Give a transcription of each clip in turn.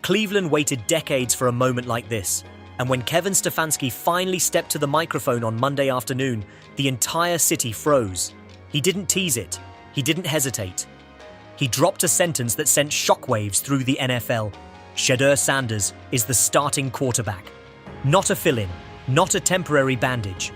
Cleveland waited decades for a moment like this, and when Kevin Stefanski finally stepped to the microphone on Monday afternoon, the entire city froze. He didn't tease it. He didn't hesitate. He dropped a sentence that sent shockwaves through the NFL. Shedeur Sanders is the starting quarterback. Not a fill-in, not a temporary bandage.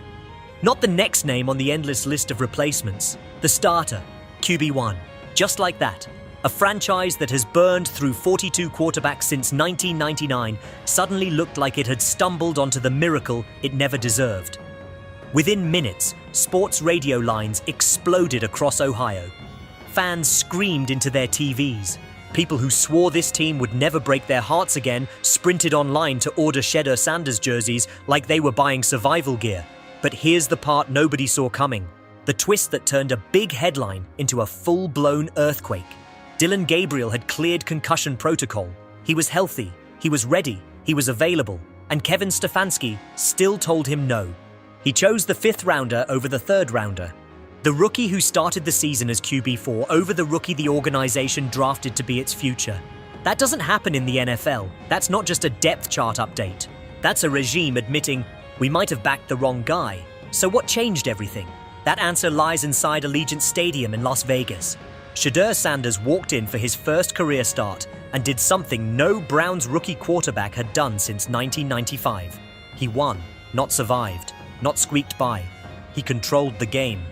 Not the next name on the endless list of replacements. The starter, QB1. Just like that. A franchise that has burned through 42 quarterbacks since 1999 suddenly looked like it had stumbled onto the miracle it never deserved. Within minutes, sports radio lines exploded across Ohio. Fans screamed into their TVs. People who swore this team would never break their hearts again sprinted online to order Shedeur Sanders jerseys like they were buying survival gear. But here's the part nobody saw coming. The twist that turned a big headline into a full-blown earthquake. Dillon Gabriel had cleared concussion protocol. He was healthy, he was ready, he was available, and Kevin Stefanski still told him no. He chose the 5th rounder over the 3rd rounder. The rookie who started the season as QB4 over the rookie the organization drafted to be its future. That doesn't happen in the NFL. That's not just a depth chart update. That's a regime admitting, we might have backed the wrong guy. So what changed everything? That answer lies inside Allegiant Stadium in Las Vegas. Shedeur Sanders walked in for his first career start and did something no Browns rookie quarterback had done since 1995. He won, not survived, not squeaked by. He controlled the game.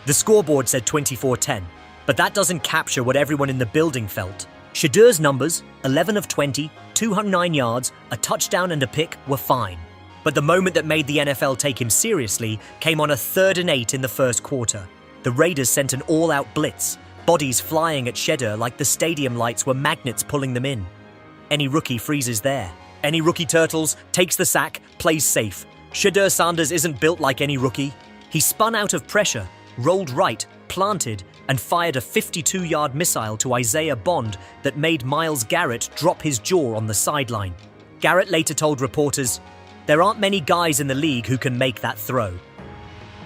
The scoreboard said 24-10, but that doesn't capture what everyone in the building felt. Shedeur's numbers, 11 of 20, 209 yards, a touchdown and a pick, were fine. But the moment that made the NFL take him seriously came on a 3rd and 8 in the first quarter. The Raiders sent an all-out blitz, bodies flying at Shedeur like the stadium lights were magnets pulling them in. Any rookie freezes there. Any rookie turtles, takes the sack, plays safe. Shedeur Sanders isn't built like any rookie. He spun out of pressure, rolled right, planted, and fired a 52-yard missile to Isaiah Bond that made Myles Garrett drop his jaw on the sideline. Garrett later told reporters, "There aren't many guys in the league who can make that throw."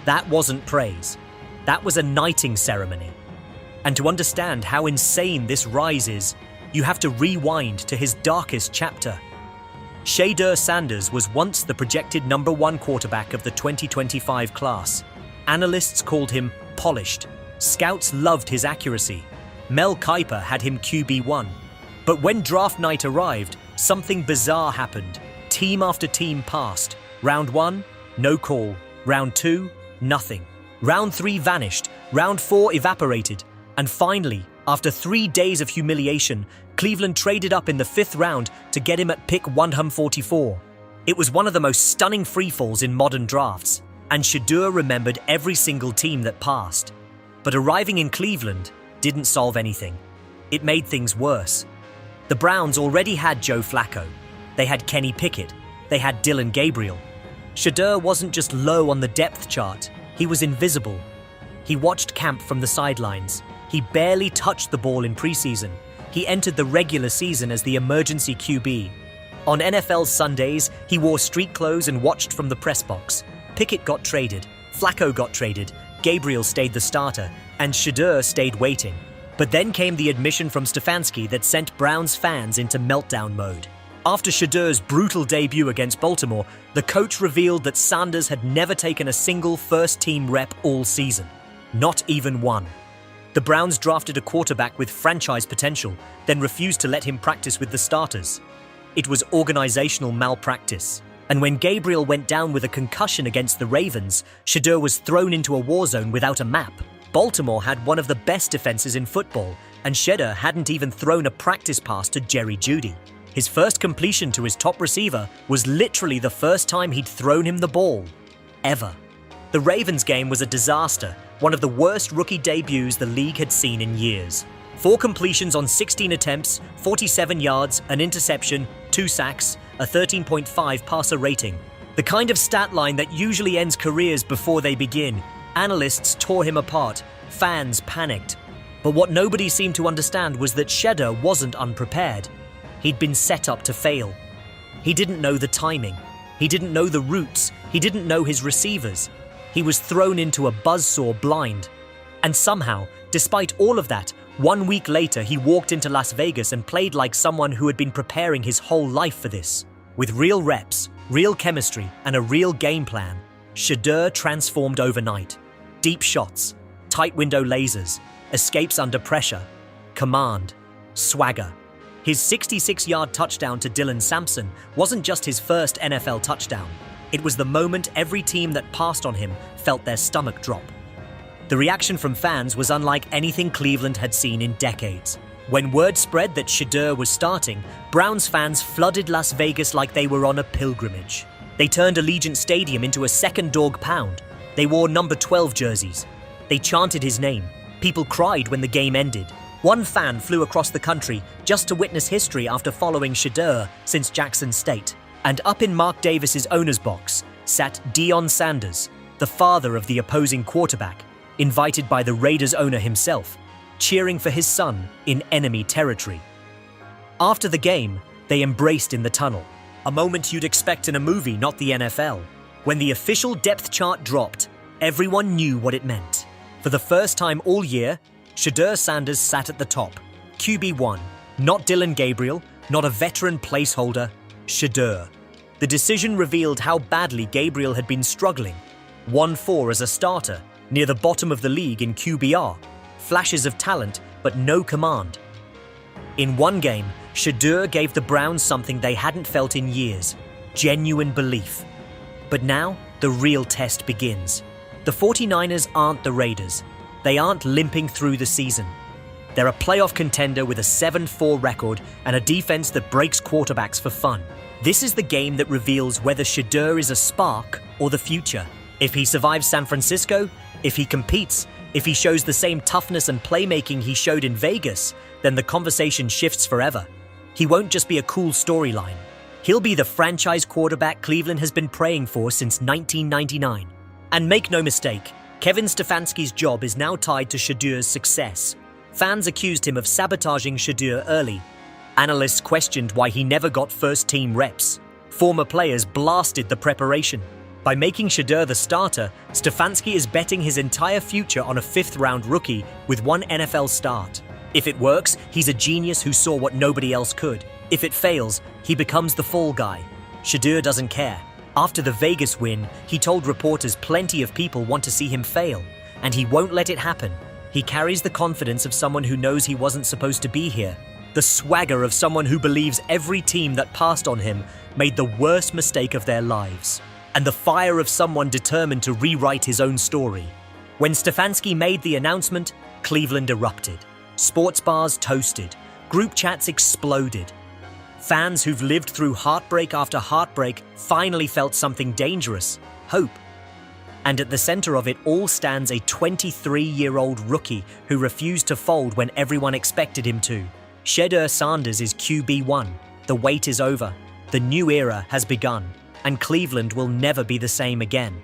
That wasn't praise. That was a knighting ceremony. And to understand how insane this rise is, you have to rewind to his darkest chapter. Shedeur Sanders was once the projected number 1 quarterback of the 2025 class. Analysts called him polished. Scouts loved his accuracy. Mel Kiper had him QB1. But when draft night arrived, something bizarre happened. Team after team passed. Round 1, no call. Round 2, nothing. Round 3 vanished. Round 4 evaporated. And finally, after 3 days of humiliation, Cleveland traded up in the 5th round to get him at pick 144. It was one of the most stunning freefalls in modern drafts, and Shedeur remembered every single team that passed. But arriving in Cleveland didn't solve anything. It made things worse. The Browns already had Joe Flacco. They had Kenny Pickett. They had Dillon Gabriel. Shedeur wasn't just low on the depth chart. He was invisible. He watched camp from the sidelines. He barely touched the ball in preseason. He entered the regular season as the emergency QB. On NFL Sundays, he wore street clothes and watched from the press box. Pickett got traded. Flacco got traded. Gabriel stayed the starter. And Shedeur stayed waiting. But then came the admission from Stefanski that sent Browns fans into meltdown mode. After Shedeur's brutal debut against Baltimore, the coach revealed that Sanders had never taken a single first-team rep all season. Not even one. The Browns drafted a quarterback with franchise potential, then refused to let him practice with the starters. It was organizational malpractice. And when Gabriel went down with a concussion against the Ravens, Shedeur was thrown into a war zone without a map. Baltimore had one of the best defenses in football, and Shedeur hadn't even thrown a practice pass to Jerry Jeudy. His first completion to his top receiver was literally the first time he'd thrown him the ball. Ever. The Ravens game was a disaster, one of the worst rookie debuts the league had seen in years. 4 completions on 16 attempts, 47 yards, an interception, 2 sacks, a 13.5 passer rating. The kind of stat line that usually ends careers before they begin. Analysts tore him apart. Fans panicked. But what nobody seemed to understand was that Shedeur wasn't unprepared. He'd been set up to fail. He didn't know the timing. He didn't know the routes. He didn't know his receivers. He was thrown into a buzzsaw blind. And somehow, despite all of that, 1 week later, he walked into Las Vegas and played like someone who had been preparing his whole life for this. With real reps, real chemistry, and a real game plan, Shedeur transformed overnight. Deep shots, tight window lasers, escapes under pressure, command, swagger. His 66-yard touchdown to Dylan Sampson wasn't just his first NFL touchdown. It was the moment every team that passed on him felt their stomach drop. The reaction from fans was unlike anything Cleveland had seen in decades. When word spread that Shedeur was starting, Browns fans flooded Las Vegas like they were on a pilgrimage. They turned Allegiant Stadium into a second dog pound. They wore number 12 jerseys. They chanted his name. People cried when the game ended. One fan flew across the country just to witness history after following Shedeur since Jackson State. And up in Mark Davis's owner's box sat Deion Sanders, the father of the opposing quarterback, invited by the Raiders owner himself, cheering for his son in enemy territory. After the game, they embraced in the tunnel, a moment you'd expect in a movie, not the NFL. When the official depth chart dropped, everyone knew what it meant. For the first time all year, Shedeur Sanders sat at the top. QB1, not Dillon Gabriel, not a veteran placeholder, Shedeur. The decision revealed how badly Gabriel had been struggling. 1-4 as a starter, near the bottom of the league in QBR. Flashes of talent, but no command. In one game, Shedeur gave the Browns something they hadn't felt in years: genuine belief. But now, the real test begins. The 49ers aren't the Raiders. They aren't limping through the season. They're a playoff contender with a 7-4 record and a defense that breaks quarterbacks for fun. This is the game that reveals whether Shedeur is a spark or the future. If he survives San Francisco, if he competes, if he shows the same toughness and playmaking he showed in Vegas, then the conversation shifts forever. He won't just be a cool storyline. He'll be the franchise quarterback Cleveland has been praying for since 1999. And make no mistake, Kevin Stefanski's job is now tied to Shedeur's success. Fans accused him of sabotaging Shedeur early. Analysts questioned why he never got first-team reps. Former players blasted the preparation. By making Shedeur the starter, Stefanski is betting his entire future on a fifth-round rookie with one NFL start. If it works, he's a genius who saw what nobody else could. If it fails, he becomes the fall guy. Shedeur doesn't care. After the Vegas win, he told reporters plenty of people want to see him fail, and he won't let it happen. He carries the confidence of someone who knows he wasn't supposed to be here. The swagger of someone who believes every team that passed on him made the worst mistake of their lives. And the fire of someone determined to rewrite his own story. When Stefanski made the announcement, Cleveland erupted. Sports bars toasted. Group chats exploded. Fans who've lived through heartbreak after heartbreak finally felt something dangerous: hope. And at the center of it all stands a 23-year-old rookie who refused to fold when everyone expected him to. Shedeur Sanders is QB1. The wait is over. The new era has begun. And Cleveland will never be the same again.